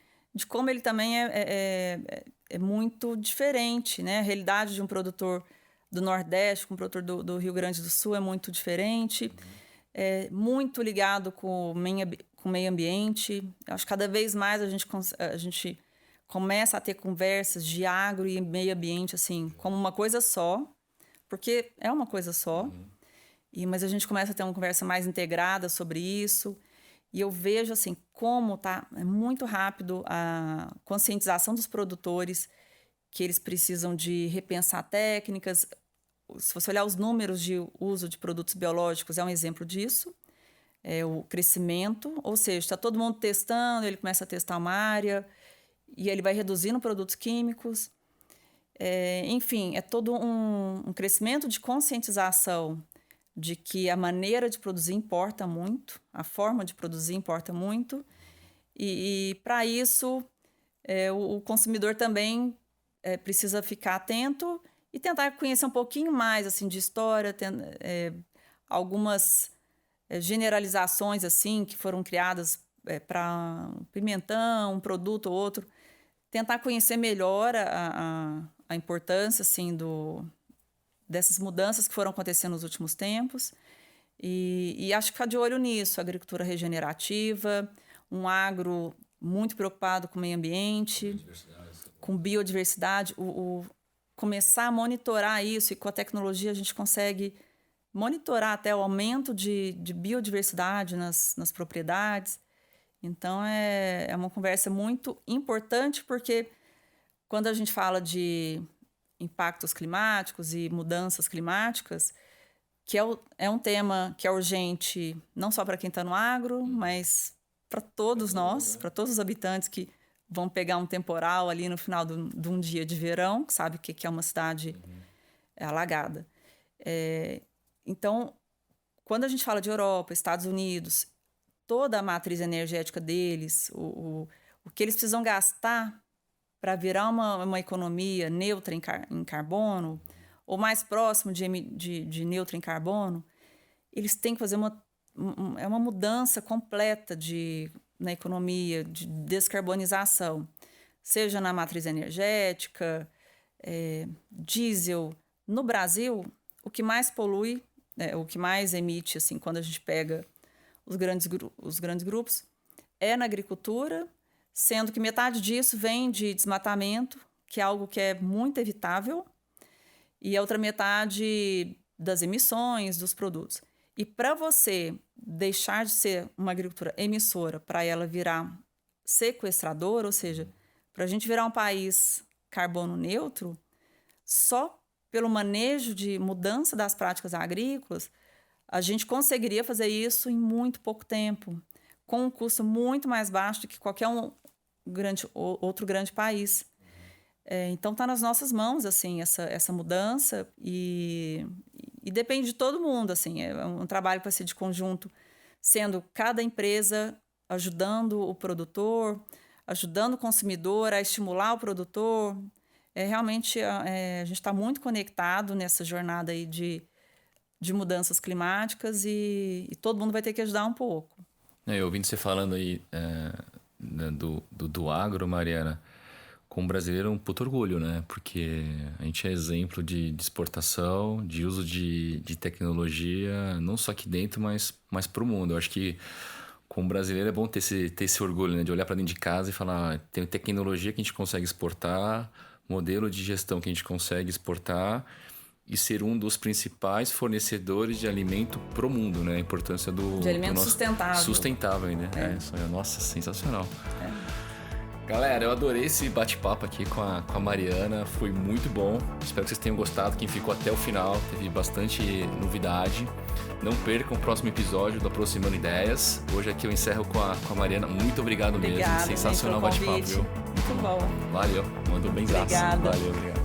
como ele também é muito diferente, né? A realidade de um produtor do Nordeste com um produtor do Rio Grande do Sul é muito diferente. É muito ligado com o meio ambiente. Acho que cada vez mais a gente começa a ter conversas de agro e meio ambiente, assim, como uma coisa só, porque é uma coisa só. Mas a gente começa a ter uma conversa mais integrada sobre isso. E eu vejo, assim, como é muito rápido a conscientização dos produtores, que eles precisam de repensar técnicas. Se você olhar os números de uso de produtos biológicos, é um exemplo disso. É o crescimento, ou seja, está todo mundo testando, ele começa a testar uma área, e ele vai reduzindo produtos químicos. Enfim, é todo um crescimento de conscientização de que a maneira de produzir importa muito, a forma de produzir importa muito, e para isso o consumidor também precisa ficar atento e tentar conhecer um pouquinho mais assim de história, algumas generalizações assim que foram criadas para um pimentão, um produto ou outro, tentar conhecer melhor a importância assim dessas mudanças que foram acontecendo nos últimos tempos. E acho que ficar de olho nisso, agricultura regenerativa, um agro muito preocupado com o meio ambiente, com biodiversidade, começar a monitorar isso, e com a tecnologia a gente consegue monitorar até o aumento de biodiversidade nas propriedades. Então, é uma conversa muito importante, porque quando a gente fala de impactos climáticos e mudanças climáticas, que é um tema que é urgente não só para quem está no agro, mas para todos nós, para todos os habitantes que vão pegar um temporal ali no final de um dia de verão, que sabe que é uma cidade alagada. Então, quando a gente fala de Europa, Estados Unidos, toda a matriz energética deles, o que eles precisam gastar para virar uma economia neutra em carbono, ou mais próximo de neutra em carbono, eles têm que fazer uma mudança completa na economia, de descarbonização, seja na matriz energética, diesel. No Brasil, o que mais polui, o que mais emite, assim, quando a gente pega os grandes grupos, é na agricultura, sendo que metade disso vem de desmatamento, que é algo que é muito evitável, e a outra metade das emissões dos produtos. E para você deixar de ser uma agricultura emissora para ela virar sequestradora, ou seja, para a gente virar um país carbono neutro, só pelo manejo de mudança das práticas agrícolas, a gente conseguiria fazer isso em muito pouco tempo, com um custo muito mais baixo do que qualquer outro grande país. Então está nas nossas mãos assim essa mudança e depende de todo mundo, assim, é um trabalho que vai ser de conjunto, sendo cada empresa ajudando o produtor, ajudando o consumidor a estimular o produtor. Realmente a gente está muito conectado nessa jornada aí de mudanças climáticas e todo mundo vai ter que ajudar um pouco. Ouvindo você falando aí do agro, Mariana, como brasileiro é um puto orgulho, né? Porque a gente é exemplo de exportação, de uso de tecnologia, não só aqui dentro, mas para o mundo. Eu acho que como brasileiro é bom ter esse orgulho, né? De olhar para dentro de casa e falar, tem tecnologia que a gente consegue exportar, modelo de gestão que a gente consegue exportar e ser um dos principais fornecedores de alimento pro mundo, né? A importância de alimento sustentável, né? Nossa, sensacional. Galera, eu adorei esse bate-papo aqui com a Mariana, foi muito bom. Espero que vocês tenham gostado. Quem ficou até o final, teve bastante novidade. Não percam o próximo episódio do Aproximando Ideias. Hoje aqui eu encerro com a Mariana. Muito obrigado mesmo. Sensacional bate-papo, viu? Muito bom. Valeu, mandou bem zaço. Obrigada. Valeu, obrigado.